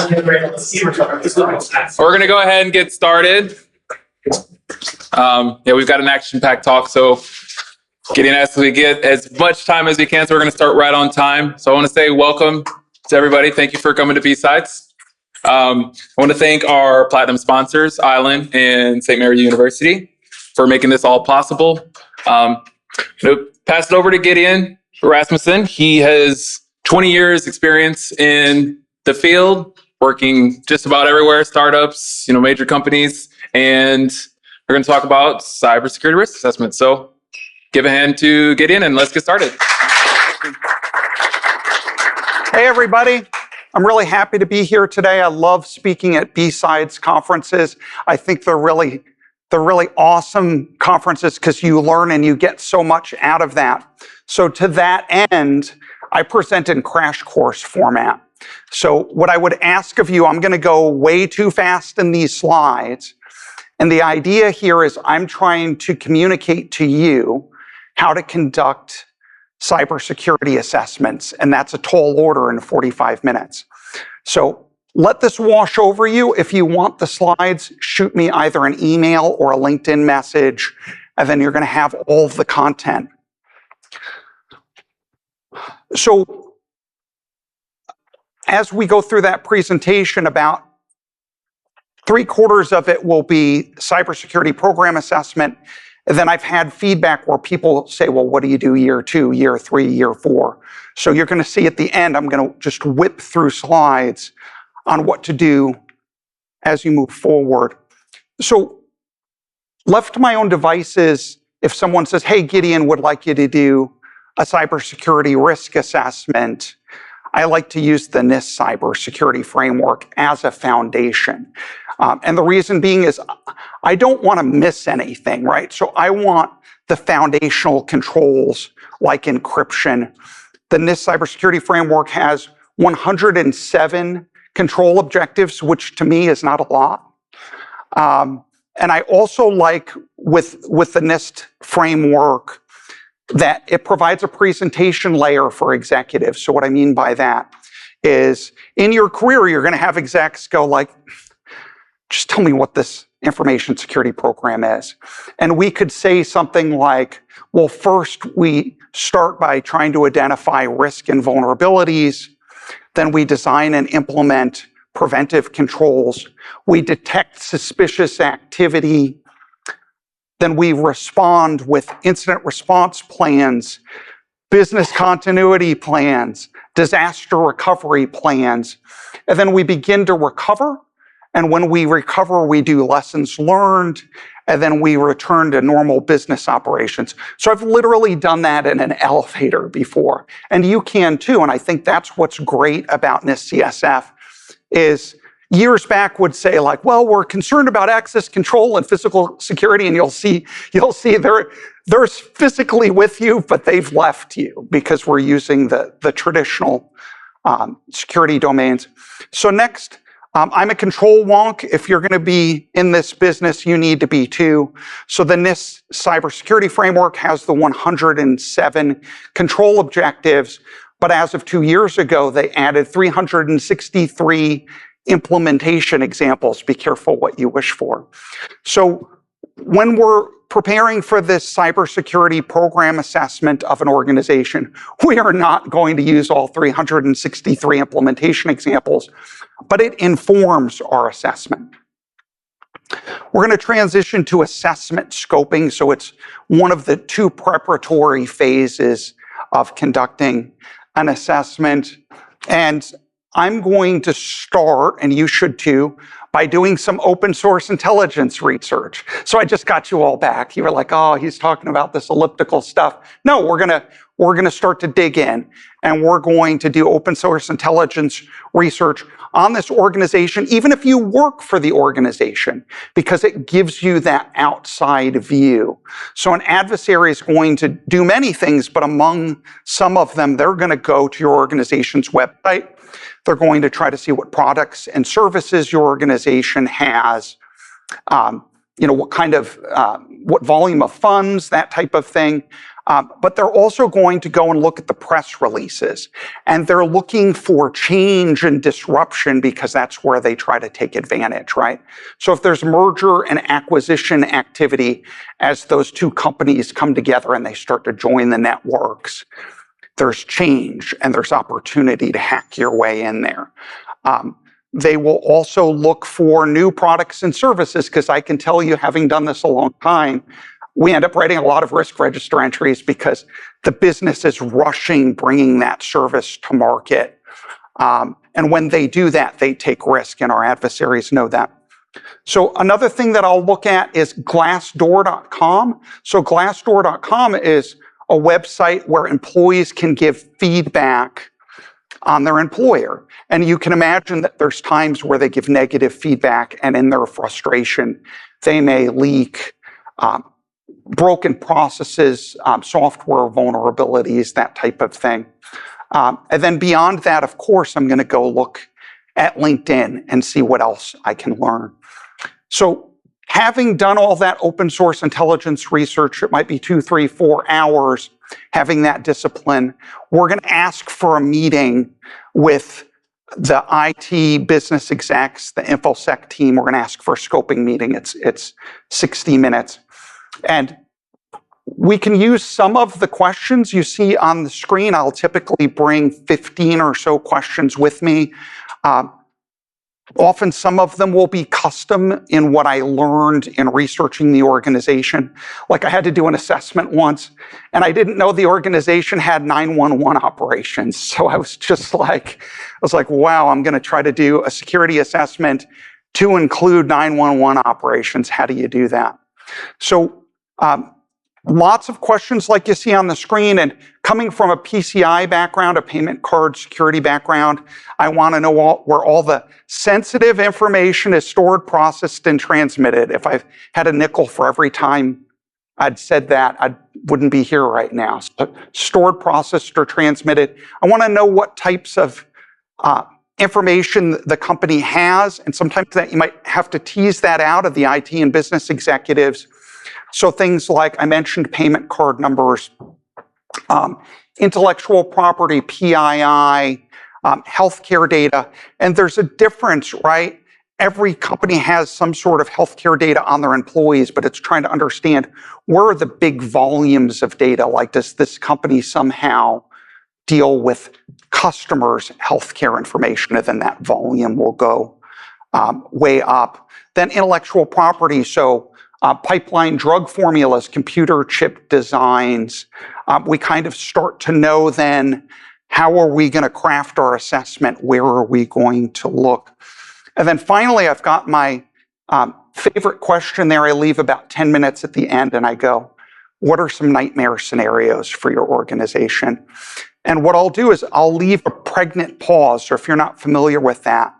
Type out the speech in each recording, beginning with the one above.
going to go ahead and get started. We've got an action-packed talk, so getting as we get as much time as we can, so we're going to start right on time. So I want to say welcome to everybody. Thank you for coming to BSides. I want to thank our platinum sponsors, Island and St. Mary University, for making this all possible. Pass it over to Gideon Rasmussen. He has 20 years experience in the field, working just about everywhere, startups, major companies, and we're going to talk about cybersecurity risk assessment. So give a hand to Gideon and let's get started. Hey, everybody. I'm really happy to be here today. I love speaking at BSides conferences. I think they're really awesome conferences because you learn and you get so much out of that. So to that end, I present in crash course format. So what I would ask of you, I'm going to go way too fast in these slides. And the idea here is I'm trying to communicate to you how to conduct cybersecurity assessments, and that's a tall order in 45 minutes. So let this wash over you. If you want the slides, shoot me either an email or a LinkedIn message, and then you're going to have all of the content. So as we go through that presentation, about 3/4 of it will be cybersecurity program assessment. And then I've had feedback where people say, well, what do you do year 2, year 3, year 4? So you're going to see at the end, I'm going to just whip through slides on what to do as you move forward. So left to my own devices, if someone says, hey, Gideon would like you to do a cybersecurity risk assessment, I like to use the NIST cybersecurity framework as a foundation. And the reason being is I don't want to miss anything, right? So I want the foundational controls like encryption. The NIST cybersecurity framework has 107 control objectives, which to me is not a lot. And I also like with the NIST framework that it provides a presentation layer for executives. So what I mean by that is in your career, you're going to have execs go like, just tell me what this information security program is. And we could say something like, well, first we start by trying to identify risk and vulnerabilities. Then we design and implement preventive controls. We detect suspicious activity. Then we respond with incident response plans, business continuity plans, disaster recovery plans. And then we begin to recover. And when we recover, we do lessons learned, and then we return to normal business operations. So I've literally done that in an elevator before, and you can too. And I think that's what's great about NIST CSF is years back would say like, well, we're concerned about access control and physical security, and you'll see they're physically with you, but they've left you because we're using the traditional security domains. So next, I'm a control wonk. If you're going to be in this business, you need to be too. So the NIST cybersecurity framework has the 107 control objectives, but as of 2 years ago, they added 363 implementation examples. Be careful what you wish for. So when we're preparing for this cybersecurity program assessment of an organization, we are not going to use all 363 implementation examples, but it informs our assessment. We're going to transition to assessment scoping. So it's one of the 2 preparatory phases of conducting an assessment. And I'm going to start, and you should too, by doing some open source intelligence research. So I just got you all back. You were like, oh, he's talking about this elliptical stuff. No, we're gonna start to dig in, and we're going to do open source intelligence research on this organization, even if you work for the organization, because it gives you that outside view. So an adversary is going to do many things, but among some of them, they're going to go to your organization's website. They're going to try to see what products and services your organization has, what volume of funds, that type of thing. But they're also going to go and look at the press releases, and they're looking for change and disruption because that's where they try to take advantage, right? So if there's merger and acquisition activity as those two companies come together and they start to join the networks, there's change and there's opportunity to hack your way in there. They will also look for new products and services because I can tell you, having done this a long time, we end up writing a lot of risk register entries because the business is rushing bringing that service to market. And when they do that, they take risk, and our adversaries know that. So another thing that I'll look at is Glassdoor.com. So Glassdoor.com is a website where employees can give feedback on their employer. And you can imagine that there's times where they give negative feedback, and in their frustration, they may leak broken processes, software vulnerabilities, that type of thing. And then beyond that, of course, I'm going to go look at LinkedIn and see what else I can learn. So having done all that open source intelligence research, it might be 2, 3, 4 hours, having that discipline, we're going to ask for a meeting with the IT business execs, the InfoSec team. We're going to ask for a scoping meeting. It's 60 minutes. And we can use some of the questions you see on the screen. I'll typically bring 15 or so questions with me. Often some of them will be custom in what I learned in researching the organization. Like I had to do an assessment once, and I didn't know the organization had 911 operations. So I was like, wow, I'm going to try to do a security assessment to include 911 operations. How do you do that? So lots of questions like you see on the screen, and coming from a PCI background, a payment card security background, I want to know where all the sensitive information is stored, processed, and transmitted. If I had a nickel for every time I'd said that, I wouldn't be here right now. So stored, processed, or transmitted. I want to know what types of information the company has, and sometimes that you might have to tease that out of the IT and business executives. So things like I mentioned payment card numbers, intellectual property, PII, healthcare data, and there's a difference, right? Every company has some sort of healthcare data on their employees, but it's trying to understand where are the big volumes of data? Like, does this company somehow deal with customers' healthcare information, and then that volume will go way up. Then intellectual property, so pipeline drug formulas, computer chip designs. We kind of start to know then, how are we going to craft our assessment? Where are we going to look? And then finally, I've got my favorite question there. I leave about 10 minutes at the end and I go, what are some nightmare scenarios for your organization? And what I'll do is I'll leave a pregnant pause. So if you're not familiar with that,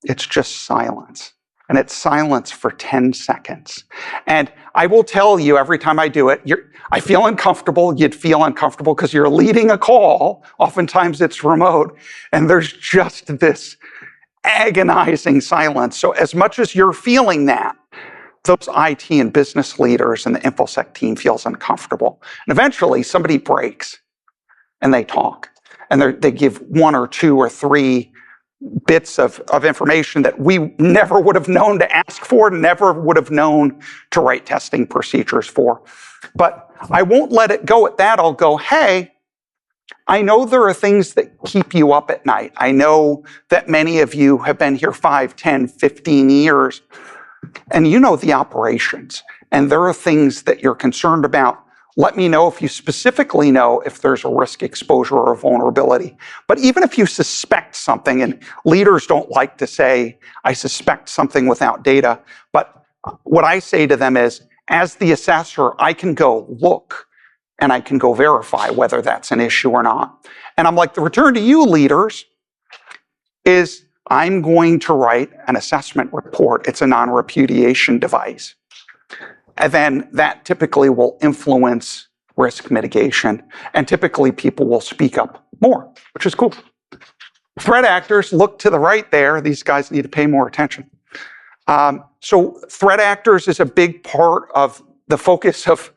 it's just silence. And it's silence for 10 seconds. And I will tell you every time I do it, I feel uncomfortable. You'd feel uncomfortable because you're leading a call. Oftentimes it's remote. And there's just this agonizing silence. So as much as you're feeling that, those IT and business leaders and the InfoSec team feels uncomfortable. And eventually somebody breaks and they talk. And they give 1 or 2 or 3 bits of information that we never would have known to ask for, never would have known to write testing procedures for. But I won't let it go at that. I'll go, hey, I know there are things that keep you up at night. I know that many of you have been here 5, 10, 15 years, and you know the operations, and there are things that you're concerned about. Let me know if you specifically know if there's a risk exposure or a vulnerability. But even if you suspect something, and leaders don't like to say, I suspect something without data, but what I say to them is, as the assessor, I can go look and I can go verify whether that's an issue or not. And I'm like, the return to you leaders is I'm going to write an assessment report. It's a non-repudiation device. And then that typically will influence risk mitigation. And typically people will speak up more, which is cool. Threat actors, look to the right there. These guys need to pay more attention. So threat actors is a big part of the focus of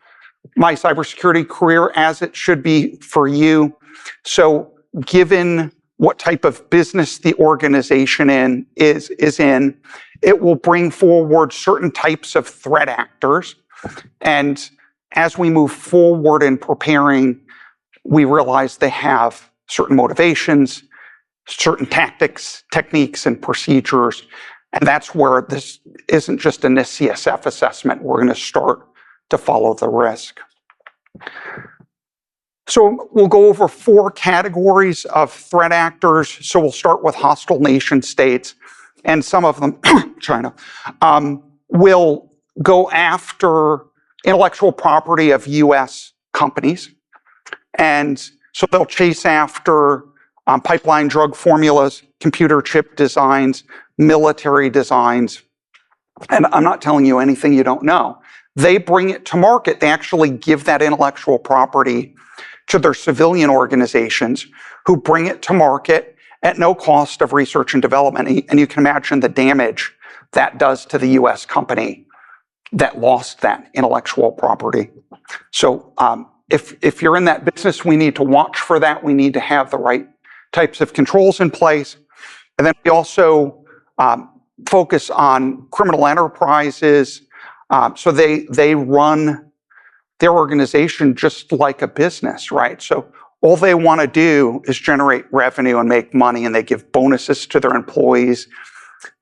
my cybersecurity career, as it should be for you. So given what type of business the organization is in, it will bring forward certain types of threat actors. And as we move forward in preparing, we realize they have certain motivations, certain tactics, techniques, and procedures. And that's where this isn't just a CSF assessment. We're going to start to follow the risk. So we'll go over 4 categories of threat actors. So we'll start with hostile nation states, and some of them, China, will go after intellectual property of US companies. And so they'll chase after pipeline drug formulas, computer chip designs, military designs. And I'm not telling you anything you don't know. They bring it to market. They actually give that intellectual property to their civilian organizations who bring it to market at no cost of research and development. And you can imagine the damage that does to the US company that lost that intellectual property. So if you're in that business, we need to watch for that. We need to have the right types of controls in place. And then we also focus on criminal enterprises. So they run their organization just like a business, right? So all they want to do is generate revenue and make money, and they give bonuses to their employees.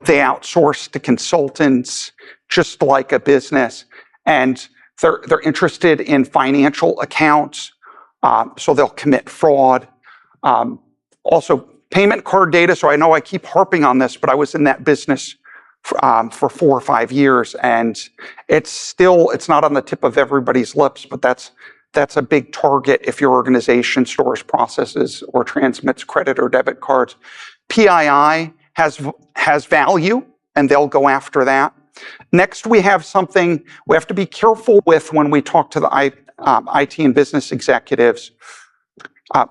They outsource to consultants just like a business, and they're interested in financial accounts, so they'll commit fraud. Also, payment card data. So I know I keep harping on this, but I was in that business for 4 or 5 years, and it's not on the tip of everybody's lips, but that's a big target if your organization stores, processes, or transmits credit or debit cards. PII has value, and they'll go after that. Next, we have something we have to be careful with when we talk to the IT and business executives.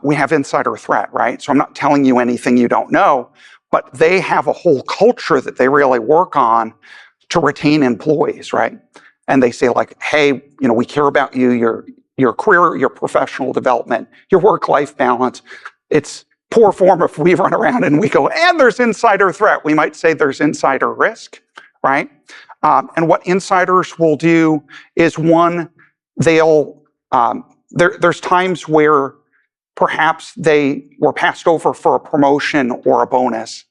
We have insider threat, right? So I'm not telling you anything you don't know, but they have a whole culture that they really work on to retain employees, right? And they say like, hey, we care about you, your career, your professional development, your work-life balance. It's poor form if we run around and we go, and there's insider threat. We might say there's insider risk, right? And what insiders will do is, one, there's times where perhaps they were passed over for a promotion or a bonus,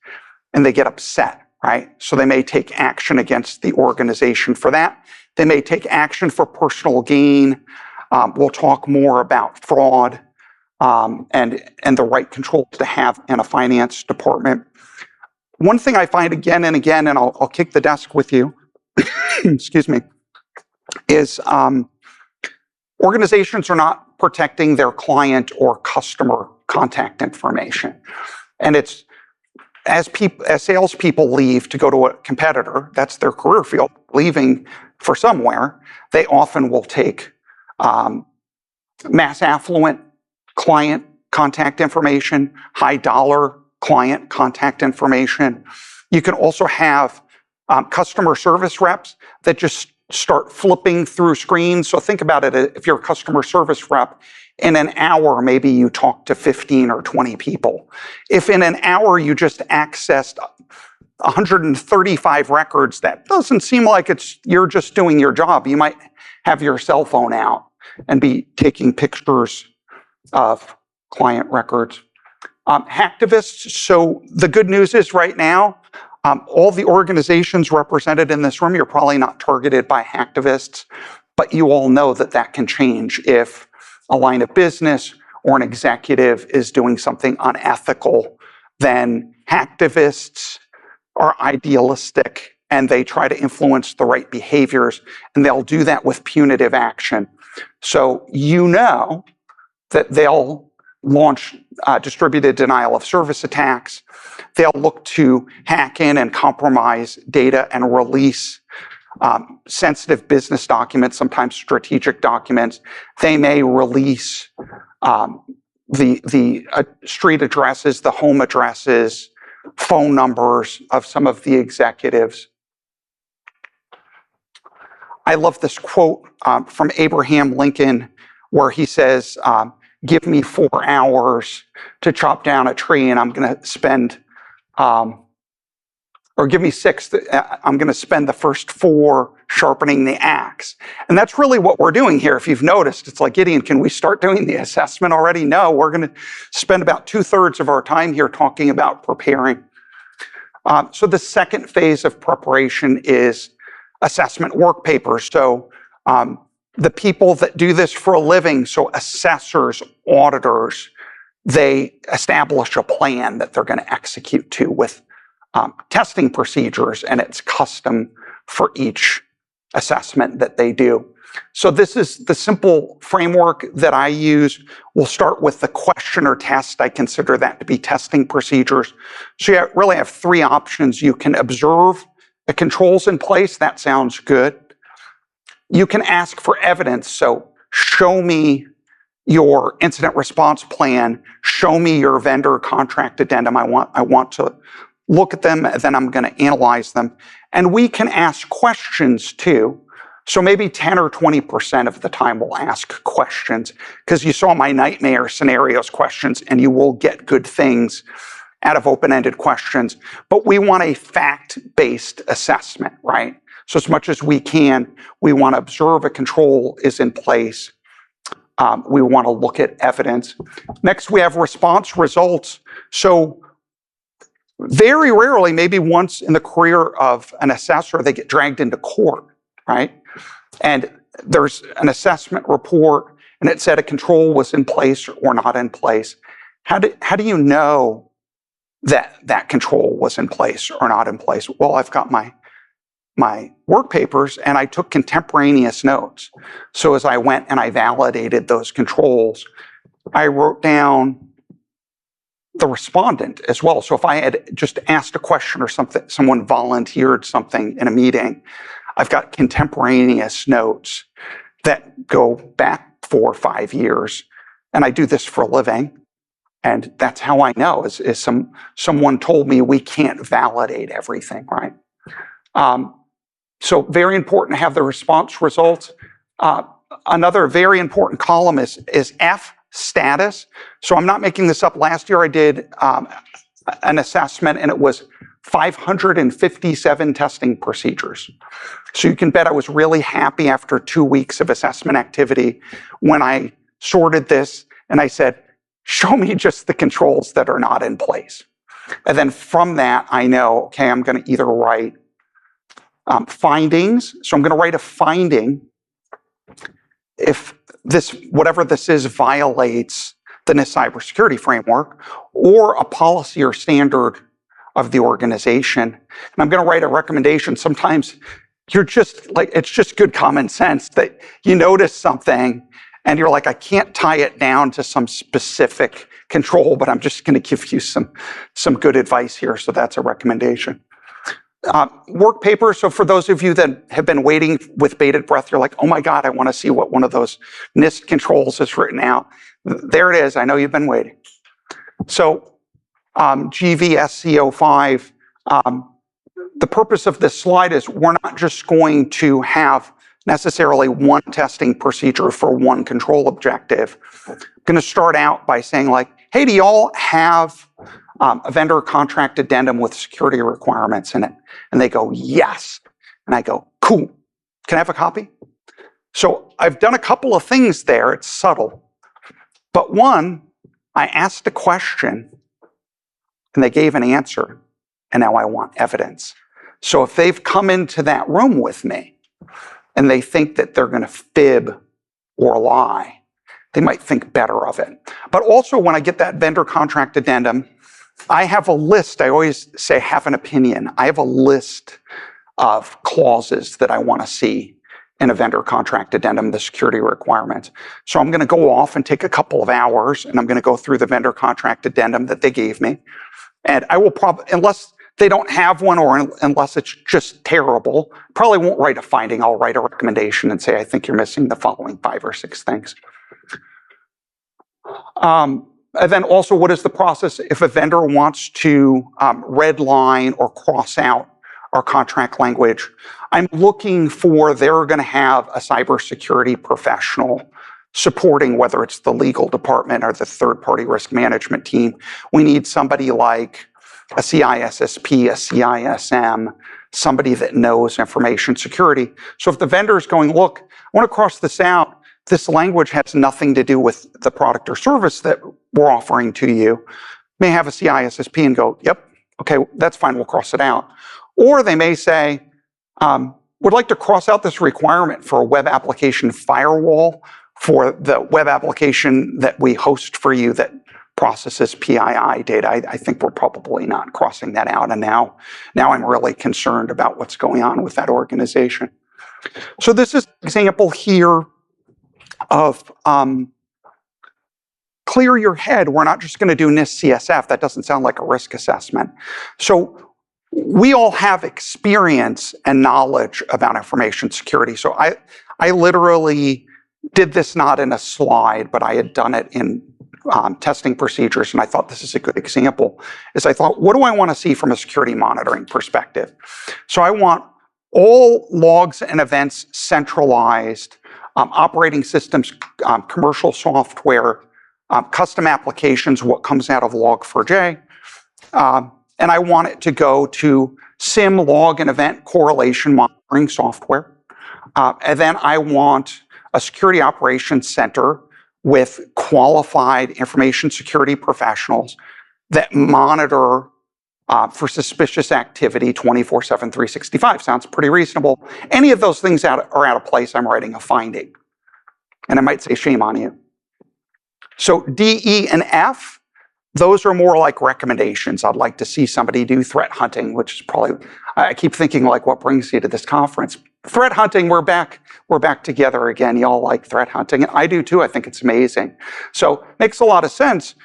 and they get upset, right? So they may take action against the organization for that. They may take action for personal gain. We'll talk more about fraud and the right controls to have in a finance department. One thing I find again and again, and I'll kick the desk with you, excuse me, is organizations are not protecting their client or customer contact information. And it's as salespeople leave to go to a competitor, that's their career field, leaving for somewhere, they often will take mass affluent client contact information, high dollar client contact information. You can also have customer service reps that just start flipping through screens. So think about it, if you're a customer service rep, in an hour, maybe you talk to 15 or 20 people. If in an hour you just accessed 135 records, that doesn't seem like you're just doing your job. You might have your cell phone out and be taking pictures of client records. Hacktivists, so the good news is right now, all the organizations represented in this room, you're probably not targeted by hacktivists, but you all know that can change if a line of business or an executive is doing something unethical. Then hacktivists are idealistic and they try to influence the right behaviors, and they'll do that with punitive action. So that they'll launch distributed denial of service attacks. They'll look to hack in and compromise data and release sensitive business documents, sometimes strategic documents. They may release the street addresses, the home addresses, phone numbers of some of the executives. I love this quote from Abraham Lincoln where he says, give me 4 hours to chop down a tree and I'm going to spend, or give me 6, I'm going to spend the first 4 sharpening the axe. And that's really what we're doing here. If you've noticed, it's like, Gideon, can we start doing the assessment already? No, we're going to spend about 2/3 of our time here talking about preparing. So the second phase of preparation is assessment work papers. So the people that do this for a living, so assessors, auditors, they establish a plan that they're going to execute to with testing procedures, and it's custom for each assessment that they do. So this is the simple framework that I use. We'll start with the question or test. I consider that to be testing procedures. So you really have 3 options. You can observe the controls in place. That sounds good. You can ask for evidence. So show me your incident response plan. Show me your vendor contract addendum. I want to look at them, and then I'm going to analyze them. And we can ask questions too. So maybe 10 or 20% of the time we'll ask questions, because you saw my nightmare scenarios questions, and you will get good things out of open-ended questions. But we want a fact-based assessment, right? So as much as we can, we want to observe a control is in place. We want to look at evidence. Next, we have response results. So very rarely, maybe once in the career of an assessor, they get dragged into court, right? And there's an assessment report, and it said a control was in place or not in place. How do you know that that control was in place or not in place? Well, I've got my work papers, and I took contemporaneous notes. So as I went and I validated those controls, I wrote down the respondent as well. So if I had just asked a question or something, someone volunteered something in a meeting, I've got contemporaneous notes that go back 4 or 5 years. And I do this for a living. And that's how I know is someone told me we can't validate everything, right? So very important to have the response results. Another very important column is F, status. So I'm not making this up. Last year I did an assessment, and it was 557 testing procedures. So you can bet I was really happy after 2 weeks of assessment activity when I sorted this and I said, show me just the controls that are not in place. And then from that, I know, okay, I'm going to either write findings. So I'm going to write a finding if whatever this is violates the NIST cybersecurity framework or a policy or standard of the organization. And I'm going to write a recommendation. Sometimes you're just like, it's just good common sense that you notice something and you're like, I can't tie it down to some specific control, but I'm just going to give you some good advice here. So that's a recommendation. Work paper. So for those of you that have been waiting with bated breath, you're like, oh my God, I want to see what one of those NIST controls is written out. There it is. I know you've been waiting. So GVSCO5, the purpose of this slide is we're not just going to have necessarily one testing procedure for one control objective. I'm going to start out by saying like, hey, do y'all have a vendor contract addendum with security requirements in it? And they go, yes. And I go, cool. Can I have a copy? So I've done a couple of things there. It's subtle. But one, I asked a question and they gave an answer. And now I want evidence. So if they've come into that room with me and they think that they're going to fib or lie, they might think better of it. But also when I get that vendor contract addendum, I have a list. I always say have an opinion. I have a list of clauses that I want to see in a vendor contract addendum, the security requirements. So I'm going to go off and take a couple of hours and I'm going to go through the vendor contract addendum that they gave me. And I will probably, unless they don't have one or unless it's just terrible, probably won't write a finding. I'll write a recommendation and say, I think you're missing the following 5 or 6 things. And then also, what is the process if a vendor wants to red line or cross out our contract language. I'm looking for, they're going to have a cybersecurity professional supporting, whether it's the legal department or the third-party risk management team. We need somebody like a CISSP, a CISM, somebody that knows information security. So if the vendor is going, look, I want to cross this out, this language has nothing to do with the product or service that we're offering to you, may have a CISSP and go, yep, okay, that's fine, we'll cross it out. Or they may say, would like to cross out this requirement for a web application firewall for the web application that we host for you that processes PII data. I think we're probably not crossing that out. And now I'm really concerned about what's going on with that organization. So this is an example here of clear your head. We're not just going to do NIST CSF. That doesn't sound like a risk assessment. So we all have experience and knowledge about information security. So I literally did this not in a slide, but I had done it in testing procedures, and I thought this is a good example, is I thought, what do I want to see from a security monitoring perspective? So I want all logs and events centralized, operating systems, commercial software, custom applications, what comes out of Log4j, and I want it to go to SIM, log, and event correlation monitoring software. And then I want a security operations center with qualified information security professionals that monitor for suspicious activity 24/7, 365. Sounds pretty reasonable. Any of those things are out of place, I'm writing a finding. And I might say, shame on you. So D, E, and F, those are more like recommendations. I'd like to see somebody do threat hunting, which is probably, I keep thinking like, what brings you to this conference? Threat hunting, we're back together again. Y'all like threat hunting. And I do too, I think it's amazing. So makes a lot of sense.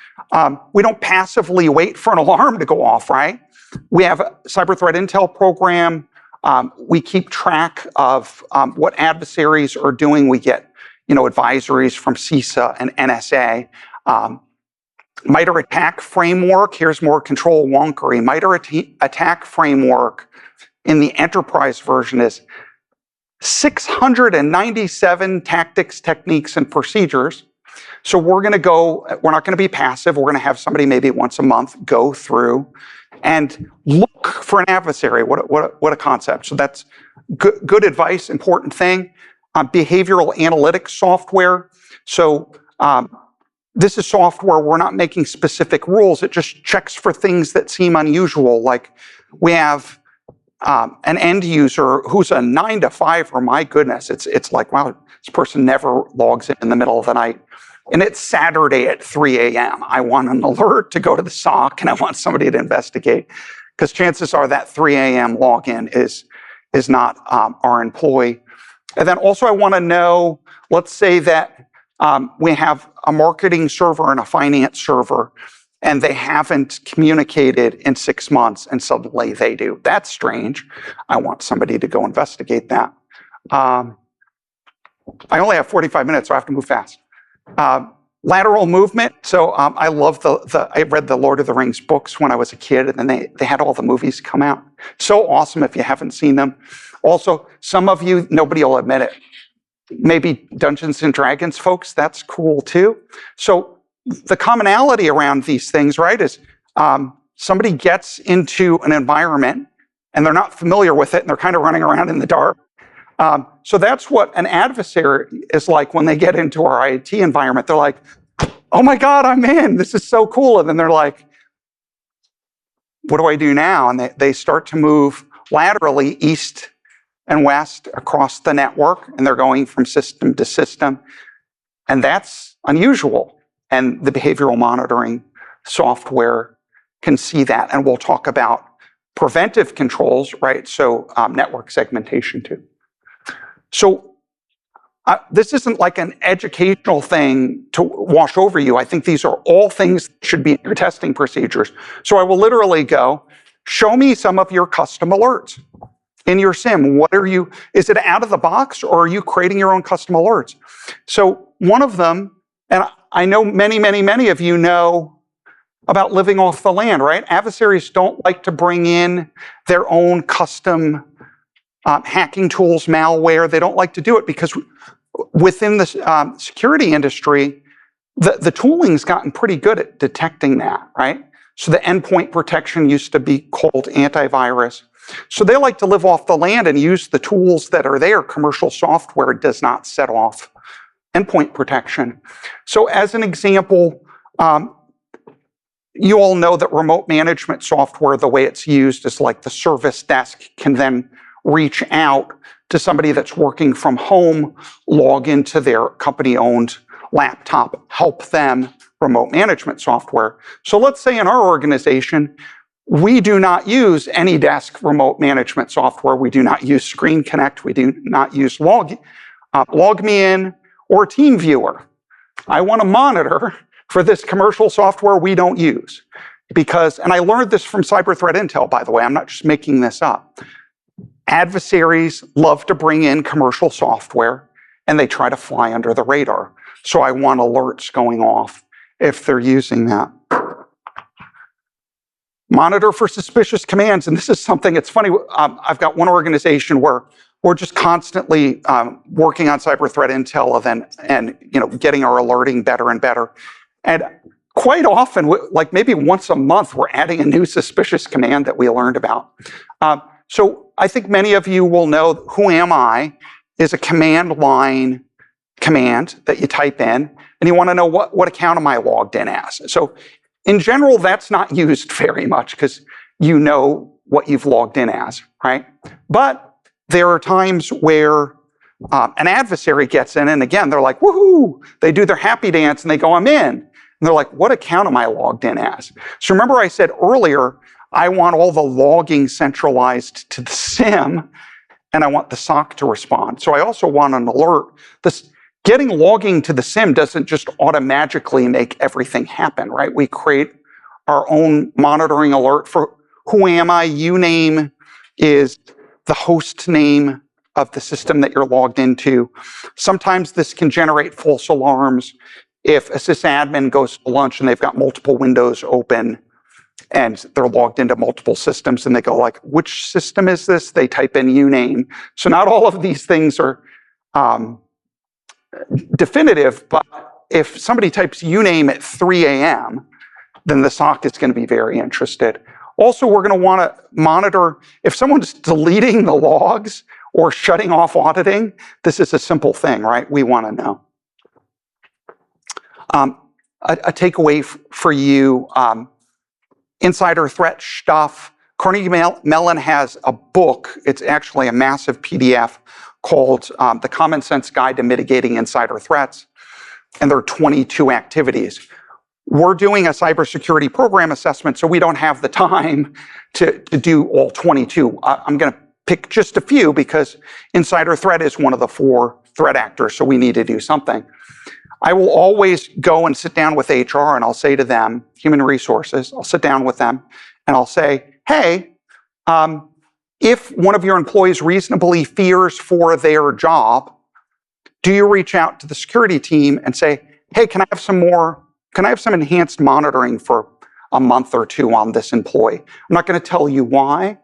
We don't passively wait for an alarm to go off, right? We have a cyber threat intel program. We keep track of what adversaries are doing. We get, advisories from CISA and NSA. MITRE attack framework, here's more control wonkery. MITRE attack framework in the enterprise version is 697 tactics, techniques, and procedures. So we're not going to be passive. We're going to have somebody maybe once a month go through and look for an adversary. What a concept. So that's good advice, important thing. Behavioral analytics software. So this is software, we're not making specific rules. It just checks for things that seem unusual. Like we have an end user who's a 9 to 5er. My goodness, it's like, wow, this person never logs in the middle of the night. And it's Saturday at 3 a.m. I want an alert to go to the SOC and I want somebody to investigate, because chances are that 3 a.m. login is not our employee. And then also I want to know, let's say that we have a marketing server and a finance server, and they haven't communicated in 6 months, and suddenly they do. That's strange. I want somebody to go investigate that. I only have 45 minutes, so I have to move fast. Lateral movement. So I love I read the Lord of the Rings books when I was a kid, and then they had all the movies come out. So awesome if you haven't seen them. Also, some of you, nobody will admit it, maybe Dungeons and Dragons folks, that's cool too. So the commonality around these things, right, is somebody gets into an environment and they're not familiar with it and they're kind of running around in the dark. So that's what an adversary is like when they get into our IT environment. They're like, oh my God, I'm in, this is so cool. And then they're like, what do I do now? And they start to move laterally east and west across the network, and they're going from system to system. And that's unusual. And the behavioral monitoring software can see that. And we'll talk about preventive controls, right? So network segmentation too. So this isn't like an educational thing to wash over you. I think these are all things that should be in your testing procedures. So I will literally go, show me some of your custom alerts in your SIM. Is it out of the box, or are you creating your own custom alerts? So one of them, and I know many of you know about living off the land, right? Adversaries don't like to bring in their own custom hacking tools, malware. They don't like to do it because within the security industry, the tooling's gotten pretty good at detecting that, right? So the endpoint protection used to be called antivirus. So they like to live off the land and use the tools that are there. Commercial software does not set off endpoint protection. So as an example, you all know that remote management software, the way it's used is like the service desk can then reach out to somebody that's working from home, log into their company-owned laptop, help them remote management software. So let's say in our organization, we do not use AnyDesk remote management software. We do not use Screen Connect. We do not use LogMeIn or TeamViewer. I want to monitor for this commercial software we don't use. Because, and I learned this from Cyber Threat Intel, by the way, I'm not just making this up. Adversaries love to bring in commercial software and they try to fly under the radar. So I want alerts going off if they're using that. Monitor for suspicious commands. And this is something, it's funny, I've got one organization where we're just constantly working on Cyber Threat Intel and getting our alerting better and better. And quite often, like maybe once a month, we're adding a new suspicious command that we learned about. So I think many of you will know Who Am I is a command line command that you type in, and you want to know what account am I logged in as. So in general, that's not used very much because you know what you've logged in as, right? But there are times where an adversary gets in, and again, they're like, woohoo! They do their happy dance, and they go, I'm in. And they're like, what account am I logged in as? So remember I said earlier, I want all the logging centralized to the SIM, and I want the SOC to respond. So I also want an alert. Getting logging to the SIM doesn't just automatically make everything happen, right? We create our own monitoring alert for Who Am I? Uname is the host name of the system that you're logged into. Sometimes this can generate false alarms. If a sysadmin goes to lunch and they've got multiple windows open and they're logged into multiple systems and they go like, which system is this? They type in Uname. So not all of these things are definitive, but if somebody types Uname at 3 a.m., then the SOC is going to be very interested. Also, we're going to want to monitor if someone's deleting the logs or shutting off auditing. This is a simple thing, right? We want to know. A takeaway for you, insider threat stuff. Carnegie Mellon has a book. It's actually a massive PDF called The Common Sense Guide to Mitigating Insider Threats. And there are 22 activities. We're doing a cybersecurity program assessment, so we don't have the time to do all 22. I'm going to pick just a few because insider threat is one of the 4 threat actors, so we need to do something. I will always go and sit down with HR and I'll say to them, human resources, I'll sit down with them and I'll say, hey, if one of your employees reasonably fears for their job, do you reach out to the security team and say, hey, can I have some enhanced monitoring for a month or 2 on this employee? I'm not going to tell you why.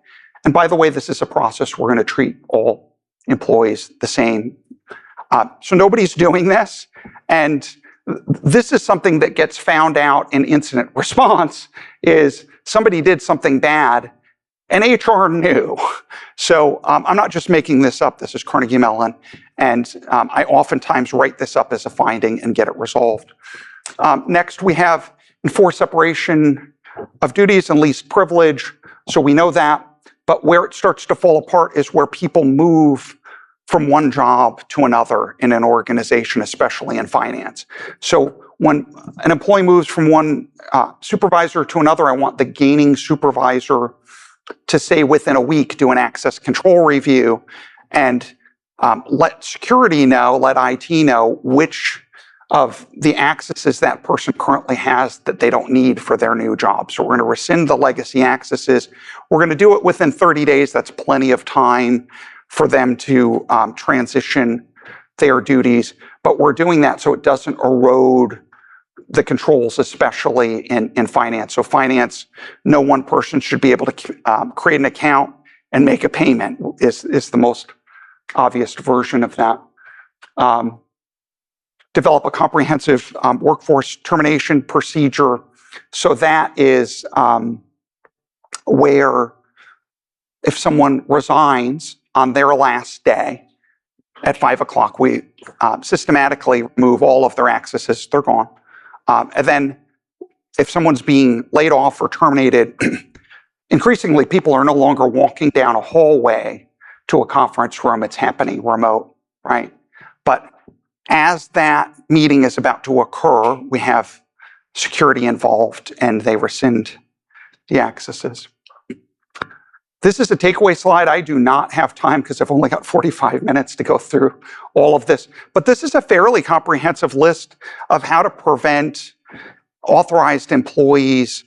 And by the way, this is a process we're going to treat all employees the same. So nobody's doing this. And this is something that gets found out in incident response is somebody did something bad and HR knew. So I'm not just making this up. This is Carnegie Mellon. And I oftentimes write this up as a finding and get it resolved. Next, we have enforced separation of duties and least privilege. So we know that. But where it starts to fall apart is where people move from one job to another in an organization, especially in finance. So when an employee moves from one supervisor to another, I want the gaining supervisor to say within a week, do an access control review and let security know, let IT know which of the accesses that person currently has that they don't need for their new job. So we're going to rescind the legacy accesses. We're going to do it within 30 days. That's plenty of time for them to transition their duties. But we're doing that so it doesn't erode the controls, especially in finance. So finance, no one person should be able to create an account and make a payment is the most obvious version of that. Develop a comprehensive workforce termination procedure. So that is where if someone resigns on their last day at 5 o'clock, we systematically remove all of their accesses. They're gone. And then if someone's being laid off or terminated, increasingly people are no longer walking down a hallway to a conference room. It's happening remote, right? But as that meeting is about to occur, we have security involved and they rescind the accesses. This is a takeaway slide. I do not have time because I've only got 45 minutes to go through all of this. But this is a fairly comprehensive list of how to prevent authorized employees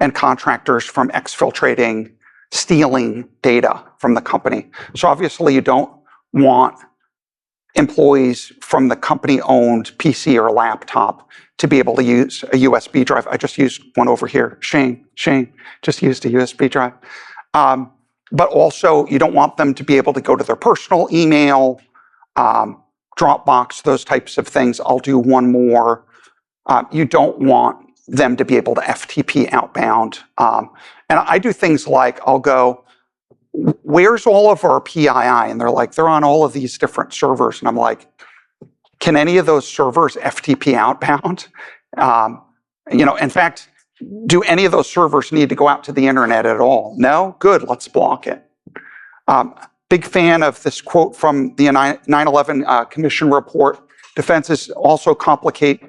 and contractors from exfiltrating, stealing data from the company. So obviously you don't want employees from the company-owned PC or laptop to be able to use a USB drive. I just used one over here. Shame, just used a USB drive. But also, you don't want them to be able to go to their personal email, Dropbox, those types of things. I'll do one more. You don't want them to be able to FTP outbound. And I do things like, I'll go, where's all of our PII? And they're like, they're on all of these different servers. And I'm like, can any of those servers FTP outbound? In fact, do any of those servers need to go out to the internet at all? No? Good, let's block it. Big fan of this quote from the 9/11 Commission report. Defenses also complicate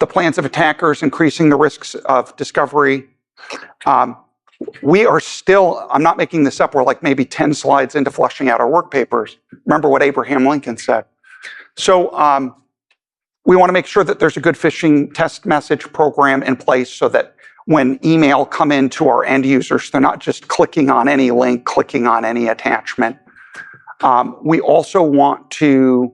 the plans of attackers, increasing the risks of discovery. We are still, I'm not making this up, we're like maybe 10 slides into fleshing out our work papers. Remember what Abraham Lincoln said. So we want to make sure that there's a good phishing test message program in place so that when email come into our end users, they're not just clicking on any link, clicking on any attachment. We also want to,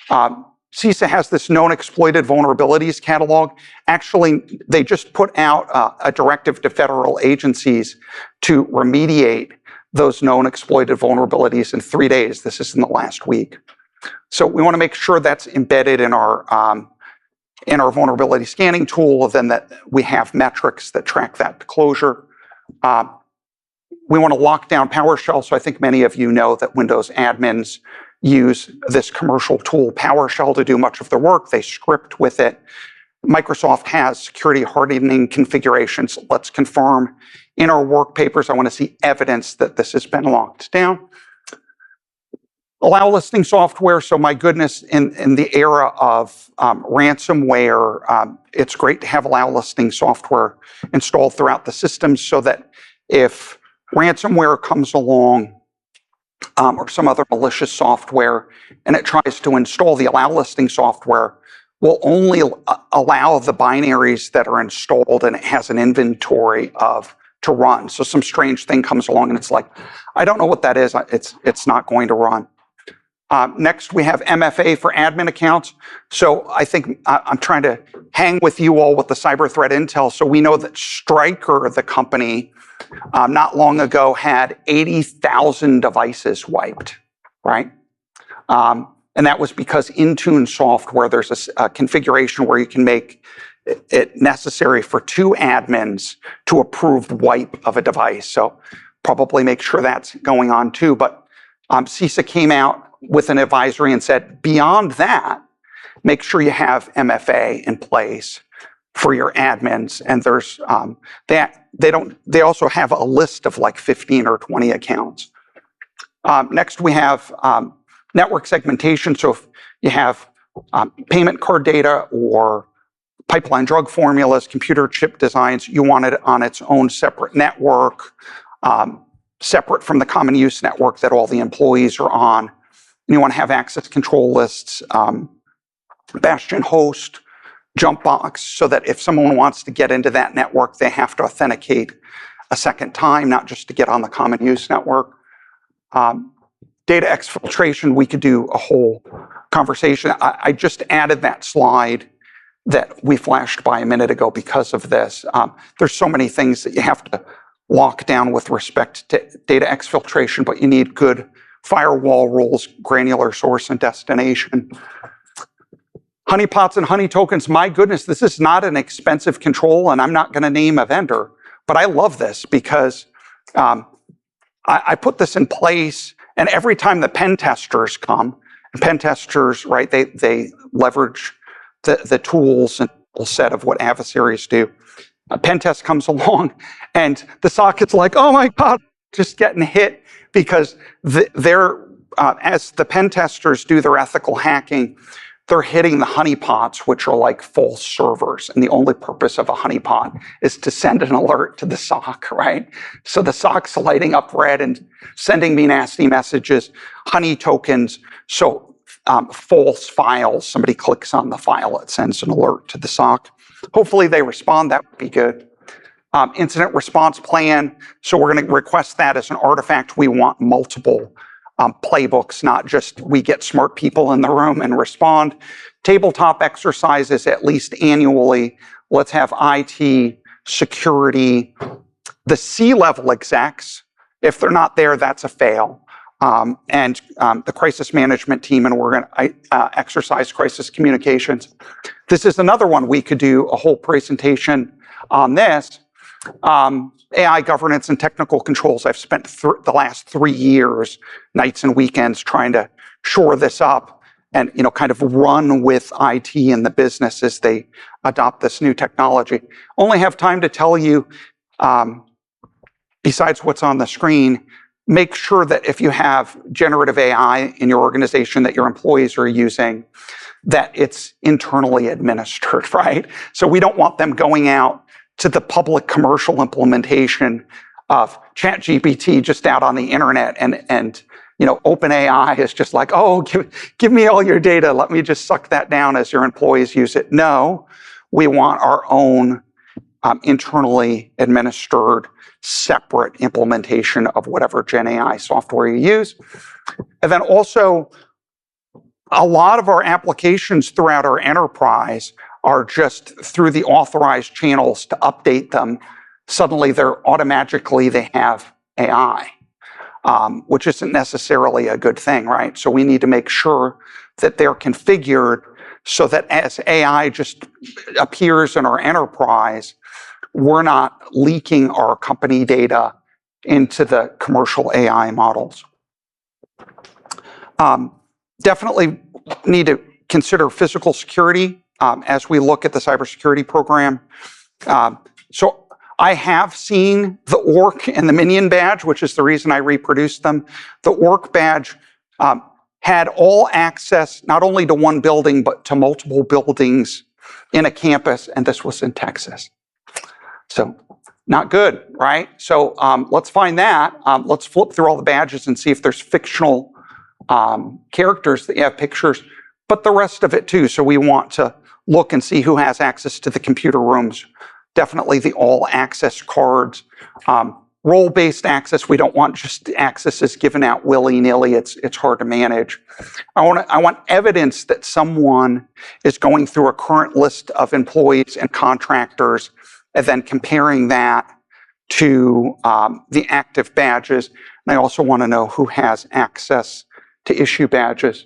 CISA has this known exploited vulnerabilities catalog. Actually, they just put out a directive to federal agencies to remediate those known exploited vulnerabilities in 3 days. This is in the last week. So we want to make sure that's embedded in our vulnerability scanning tool, then that we have metrics that track that closure. We want to lock down PowerShell. So I think many of you know that Windows admins use this commercial tool PowerShell to do much of their work. They script with it. Microsoft has security hardening configurations. Let's confirm in our work papers. I want to see evidence that this has been locked down. Allow listing software. So my goodness, in the era of ransomware, it's great to have allow listing software installed throughout the system so that if ransomware comes along or some other malicious software and it tries to install the allow listing software, will only allow the binaries that are installed and it has an inventory of to run. So some strange thing comes along and it's like, I don't know what that is. It's not going to run. Next, we have MFA for admin accounts. So I think I'm trying to hang with you all with the cyber threat intel. So we know that Stryker, the company, not long ago had 80,000 devices wiped, right? And that was because Intune software, there's a configuration where you can make it necessary for 2 admins to approve wipe of a device. So probably make sure that's going on too. But CISA came out with an advisory and said, beyond that, make sure you have MFA in place for your admins. And there's they also have a list of like 15 or 20 accounts. Next, we have network segmentation. So if you have payment card data or pipeline drug formulas, computer chip designs, you want it on its own separate network, separate from the common use network that all the employees are on. And you want to have access control lists, bastion host, jump box, so that if someone wants to get into that network, they have to authenticate a second time, not just to get on the common use network. Data exfiltration, we could do a whole conversation. I just added that slide that we flashed by a minute ago because of this. There's so many things that you have to lock down with respect to data exfiltration, but you need good firewall rules, granular source and destination. Honeypots and honey tokens, my goodness, this is not an expensive control, and I'm not going to name a vendor, but I love this because I put this in place, and every time the pen testers come, and pen testers, right, they leverage the tools and set of what adversaries do. A pen test comes along, and the socket's like, oh my God, just getting hit because they're, as the pen testers do their ethical hacking, they're hitting the honeypots, which are like false servers. And the only purpose of a honeypot is to send an alert to the SOC, right? So the SOC's lighting up red and sending me nasty messages, honey tokens. So false files, somebody clicks on the file, it sends an alert to the SOC. Hopefully they respond, that would be good. Incident response plan. So we're going to request that as an artifact. We want multiple playbooks, not just we get smart people in the room and respond. Tabletop exercises at least annually. Let's have IT, security, the C-level execs. If they're not there, that's a fail. And the crisis management team, and we're going to exercise crisis communications. This is another one we could do a whole presentation on this. AI governance and technical controls. I've spent the last 3 years, nights and weekends, trying to shore this up and kind of run with IT and the business as they adopt this new technology. Only have time to tell you, besides what's on the screen, make sure that if you have generative AI in your organization that your employees are using, that it's internally administered, right? So we don't want them going out to the public commercial implementation of ChatGPT just out on the internet, and OpenAI is just like, oh, give me all your data, let me just suck that down as your employees use it. No, we want our own internally administered, separate implementation of whatever Gen AI software you use. And then also, a lot of our applications throughout our enterprise are just through the authorized channels to update them. Suddenly they have AI, which isn't necessarily a good thing, right? So we need to make sure that they're configured so that as AI just appears in our enterprise, we're not leaking our company data into the commercial AI models. Definitely need to consider physical security as we look at the cybersecurity program. So I have seen the orc and the minion badge, which is the reason I reproduced them. The orc badge had all access not only to one building, but to multiple buildings in a campus, and this was in Texas. So not good, right? So let's find that. Let's flip through all the badges and see if there's fictional characters that you have pictures, but the rest of it too. So we want to look and see who has access to the computer rooms. Definitely the all access cards. Role-based access, we don't want just accesses given out willy-nilly. It's hard to manage. I want evidence that someone is going through a current list of employees and contractors and then comparing that to the active badges. And I also want to know who has access to issue badges.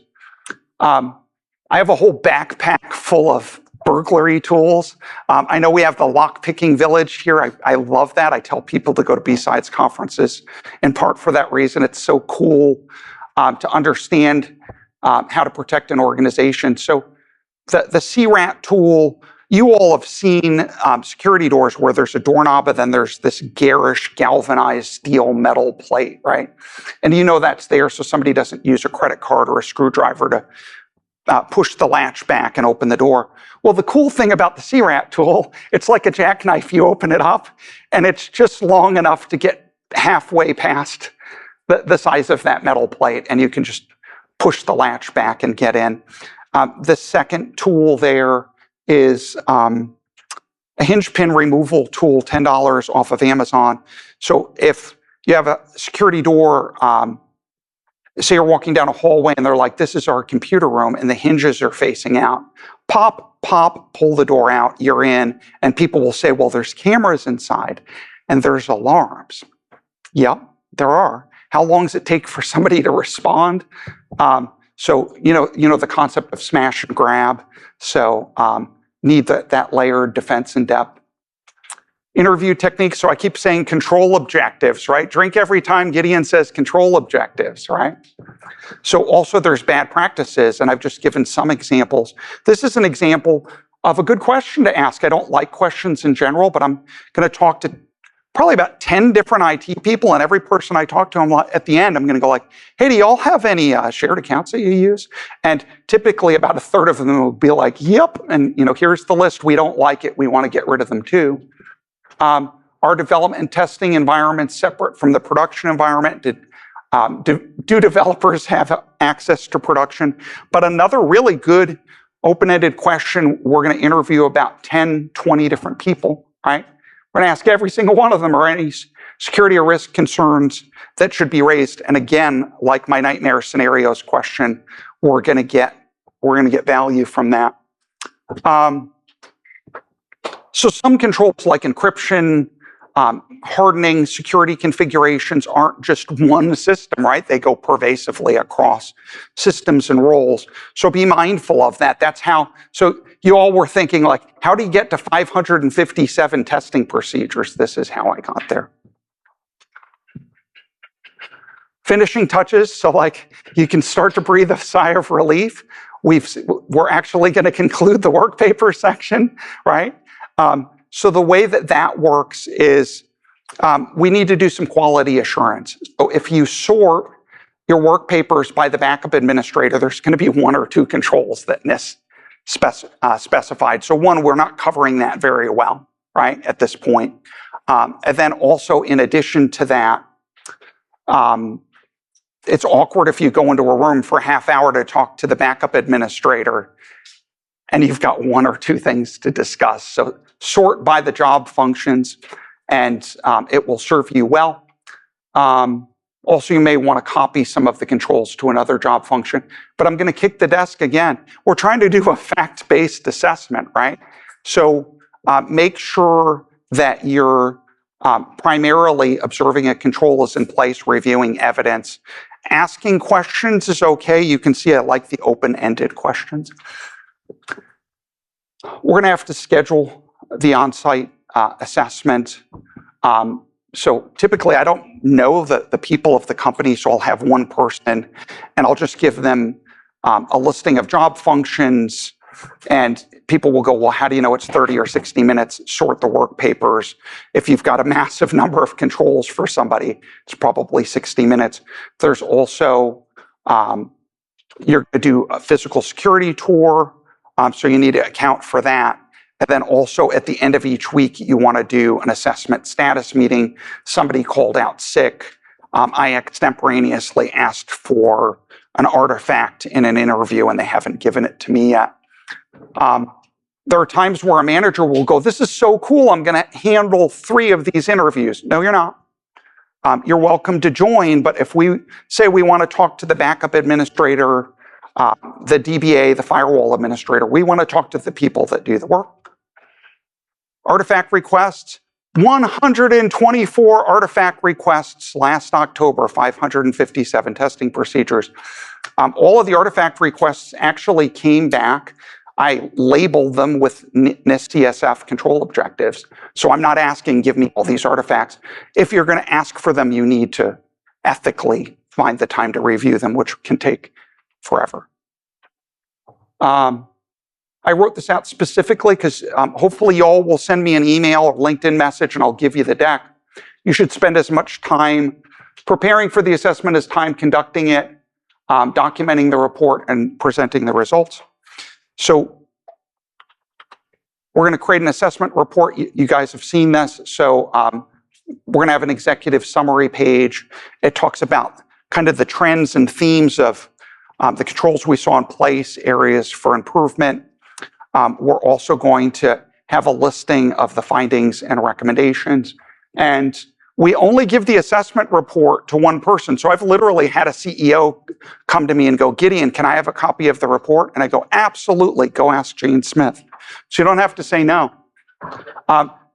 I have a whole backpack full of burglary tools. I know we have the lock-picking village here. I love that. I tell people to go to BSides conferences in part for that reason. It's so cool to understand how to protect an organization. So the CRAT tool, you all have seen security doors where there's a doorknob and then there's this garish galvanized steel metal plate, right? And that's there so somebody doesn't use a credit card or a screwdriver to push the latch back and open the door. Well, the cool thing about the CRAT tool, it's like a jackknife. You open it up and it's just long enough to get halfway past the size of that metal plate, and you can just push the latch back and get in. The second tool there is a hinge pin removal tool, $10 off of Amazon. So if you have a security door, say you're walking down a hallway and they're like, this is our computer room, and the hinges are facing out, pop pop, pull the door out, you're in, and people will say, well, there's cameras inside and there's alarms. Yep, there are. How long does it take for somebody to respond? So you know the concept of smash and grab. So need that layered defense in depth. Interview techniques. So I keep saying control objectives, right? Drink every time Gideon says control objectives, right? So also there's bad practices, and I've just given some examples. This is an example of a good question to ask. I don't like questions in general, but I'm going to talk to probably about 10 different IT people, and every person I talk to, at the end, I'm going to go like, hey, do y'all have any shared accounts that you use? And typically about a third of them will be like, yep, and here's the list. We don't like it. We want to get rid of them too. Are development and testing environments separate from the production environment? Do developers have access to production? But another really good open-ended question, we're going to interview about 10, 20 different people, right? We're going to ask every single one of them, are any security or risk concerns that should be raised? And again, like my nightmare scenarios question, we're going to get value from that. So some controls like encryption, hardening, security configurations aren't just one system, right? They go pervasively across systems and roles. So be mindful of that. That's how, so you all were thinking like, how do you get to 557 testing procedures? This is how I got there. Finishing touches. So like you can start to breathe a sigh of relief. We're actually going to conclude the work paper section, right? So the way that works is we need to do some quality assurance. So if you sort your work papers by the backup administrator, there's going to be one or two controls that specified. So one, we're not covering that very well, right, at this point. And then also in addition to that, it's awkward if you go into a room for a half hour to talk to the backup administrator and you've got one or two things to discuss. So sort by the job functions, and it will serve you well. Also, you may want to copy some of the controls to another job function, but I'm going to kick the desk again. We're trying to do a fact-based assessment, right? So make sure that you're primarily observing a control is in place, reviewing evidence. Asking questions is okay. You can see I like the open-ended questions. We're going to have to schedule the on-site assessment. So typically I don't know the people of the company, so I'll have one person and I'll just give them a listing of job functions, and people will go, well, how do you know it's 30 or 60 minutes? Sort the work papers. If you've got a massive number of controls for somebody, it's probably 60 minutes. There's also, you're going to do a physical security tour, so you need to account for that. And then also at the end of each week, you want to do an assessment status meeting. Somebody called out sick. I extemporaneously asked for an artifact in an interview and they haven't given it to me yet. There are times where a manager will go, this is so cool, I'm going to handle 3 of these interviews. No, you're not. You're welcome to join, but if we say we want to talk to the backup administrator, the DBA, the firewall administrator, we want to talk to the people that do the work. Artifact requests, 124 artifact requests last October, 557 testing procedures. All of the artifact requests actually came back. I labeled them with NIST TSF control objectives. So I'm not asking, give me all these artifacts. If you're going to ask for them, you need to ethically find the time to review them, which can take forever. I wrote this out specifically because hopefully y'all will send me an email or LinkedIn message and I'll give you the deck. You should spend as much time preparing for the assessment as time conducting it, documenting the report and presenting the results. So we're going to create an assessment report. You guys have seen this. So we're going to have an executive summary page. It talks about kind of the trends and themes of the controls we saw in place, areas for improvement. We're also going to have a listing of the findings and recommendations. And we only give the assessment report to one person. So I've literally had a CEO come to me and go, Gideon, can I have a copy of the report? And I go, absolutely, go ask Jane Smith. So you don't have to say no.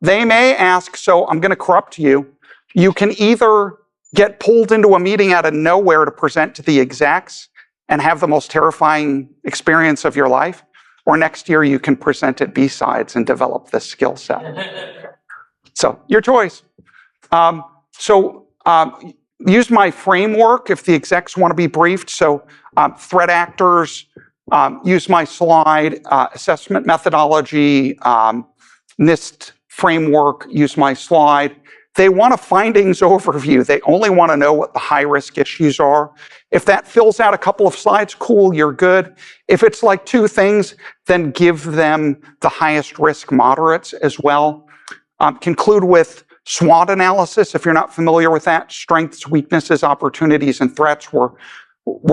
They may ask, so I'm going to corrupt you. You can either get pulled into a meeting out of nowhere to present to the execs and have the most terrifying experience of your life, or next year you can present at BSides and develop this skill set. So your choice. Use my framework if the execs want to be briefed. So threat actors, use my slide, assessment methodology, NIST framework, use my slide. They want a findings overview. They only want to know what the high risk issues are. If that fills out a couple of slides, cool, you're good. If it's like 2 things, then give them the highest risk moderates as well. Conclude with SWOT analysis. If you're not familiar with that, strengths, weaknesses, opportunities, and threats. We're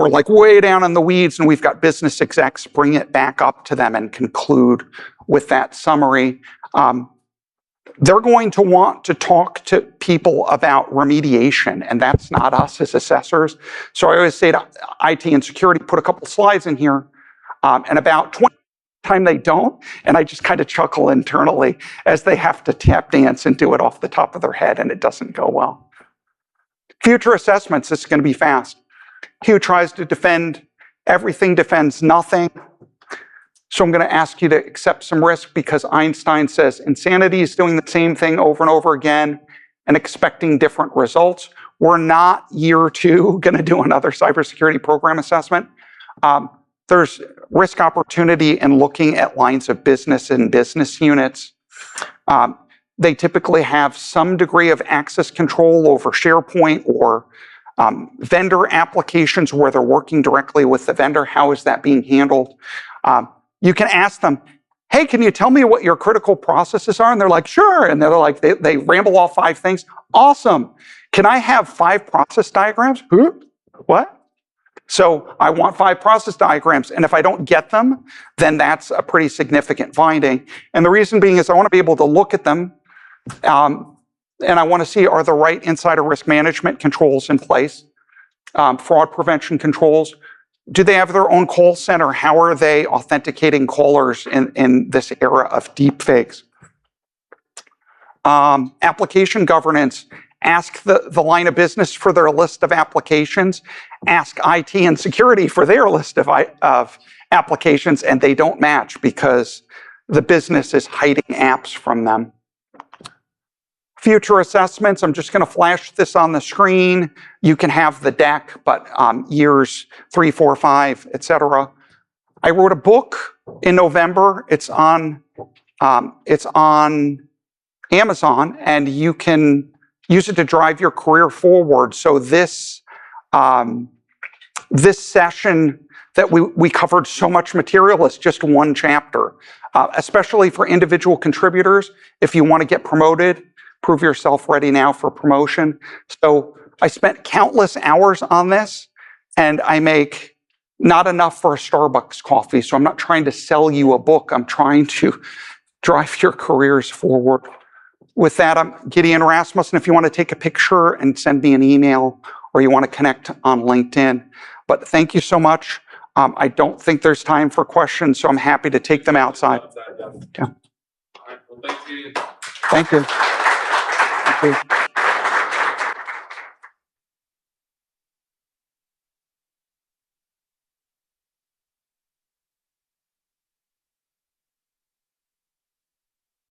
like way down in the weeds, and we've got business execs bring it back up to them and conclude with that summary. They're going to want to talk to people about remediation, and that's not us as assessors. So I always say to IT and security, put a couple slides in here, and about 20 time they don't, and I just kind of chuckle internally as they have to tap dance and do it off the top of their head, and it doesn't go well. Future assessments, this is going to be fast. He who tries to defend everything defends nothing. So I'm going to ask you to accept some risk because Einstein says insanity is doing the same thing over and over again and expecting different results. We're not year 2 going to do another cybersecurity program assessment. There's risk opportunity in looking at lines of business and business units. They typically have some degree of access control over SharePoint or vendor applications where they're working directly with the vendor. How is that being handled? You can ask them, hey, can you tell me what your critical processes are? And they're like, sure. And they're like, they ramble off 5 things. Awesome. Can I have 5 process diagrams? What? So I want 5 process diagrams. And if I don't get them, then that's a pretty significant finding. And the reason being is I want to be able to look at them and I want to see, are the right insider risk management controls in place? Fraud prevention controls. Do they have their own call center? How are they authenticating callers in this era of deepfakes? Application governance. Ask the line of business for their list of applications. Ask IT and security for their list of applications, and they don't match because the business is hiding apps from them. Future assessments, I'm just going to flash this on the screen. You can have the deck, but years 3, 4, 5, etc. I wrote a book in November. It's on Amazon, and you can use it to drive your career forward. So this session that we covered so much material is just one chapter, especially for individual contributors. If you want to get promoted, prove yourself ready now for promotion. So I spent countless hours on this, and I make not enough for a Starbucks coffee. So I'm not trying to sell you a book. I'm trying to drive your careers forward. With that, I'm Gideon Rasmussen. If you want to take a picture and send me an email, or you want to connect on LinkedIn. But thank you so much. I don't think there's time for questions, so I'm happy to take them outside. Yeah. All right, well, thanks, Gideon. Thank you. Thank you.